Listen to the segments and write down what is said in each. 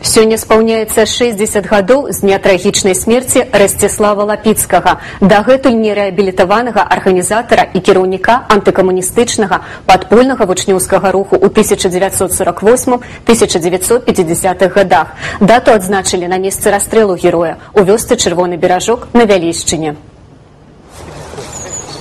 Сёння спаўняецца 60 гадоў з дня трагічнай смерці Расціслава Лапіцкага, дагэтуль нерэабілітаванага арганізатара і кіраўніка антыкамуністычнага падпольнага вучнёўскага руху ў 1948-1950 годах. Дату адзначылі на месцы расстрэлу героя у вёсцы Чырвоны Беражок на Вялейшчыне.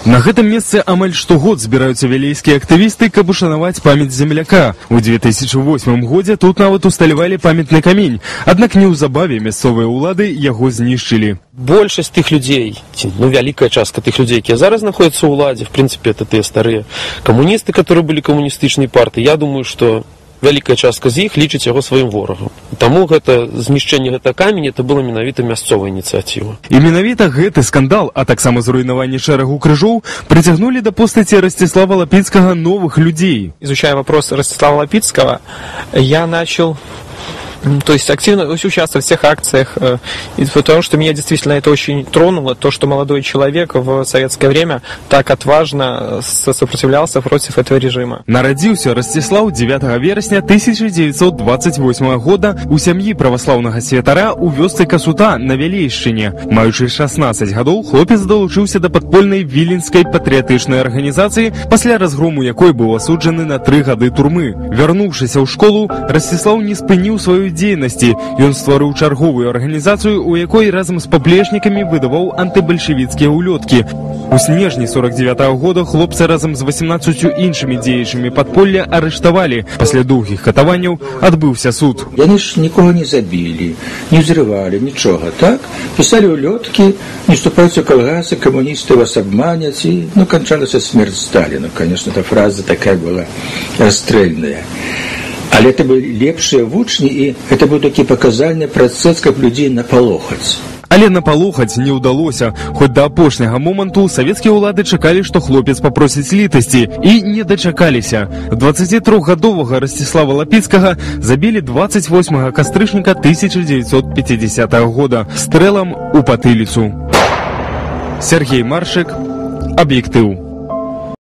На гэтым месцы амаль штогод збіраюцца вялейскія актывісты, каб ушанаваць памяць земляка. У 2008 годзе тут нават усталявалі памятны камень, аднак неўзабаве мясцовыя ўлады яго знішчылі. Большасць тых людзей, вялікая частка тых людзей, якія зараз знаходзяцца ў уладзе, в прынцыпе, это тыя старыя камуністы, которые былі камуністычнай партыі. Я думаю, што вялікая частка з іх лічыць яго сваім ворагам. Таму гэта знішчэнне гэтага каменя это была менавіта мясцовая ініцыятыва. І менавіта гэты скандал, а таксама зруйнаванне шэрагу крыжоў прыцягнулі да постаці Расціслава Лапіцкага новых людзей. Изучая вопрос Расціслава Лапіцкага, я начал активно участвовать в всех акциях, потому что меня действительно это очень тронуло, то, что молодой человек в советское время так отважно сопротивлялся против этого режима. Нарадзіўся Расціслаў 9 верасня 1928 года у сям'і праваслаўнага святара ў вёсцы Касута на Вялейшчыне. Маючы 16 гадоў, хлопец далучыўся да падпольнай віленскай патрыятычнай арганізацыі, пасля разгрому якой быў асуджаны на 3 гады турмы. Вярнуўшыся ў школу, Расціслаў не спыніў сваю дзейнасці. Ён стварыў чарговую арганізацыю, у якой разам з паплечнікамі выдаваў антыбальшавіцкія ўлёткі. У снежні 49-го года хлопца разам з 18 іншымі дзеячамі падполля арыштавалі. Пасля доўгіх катаванняў адбыўся суд. Яны ж нікога не забілі, не ўзрывалі, нічога, так? Пісалі ўлёткі, не вступайце ў калгасы, камуністы вас абманяць, і, канчалася смерць Сталіна. Конечно, эта фраза такая была расстрэльная. Але это были лепшыя вучні, і это быў такі паказальны працэс, каб людзей напалохаць. Але напалохаць не ўдалося. Хоць да апошняга моманту савецкія ўлады чакалі, што хлопец папросіць літасці, і не дачакаліся. 23-гадовага Расціслава Лапіцкага забілі 28 кастрычніка 1950 года стрэлам у патыліцу. Сергей Маршык, Аб'ектыў.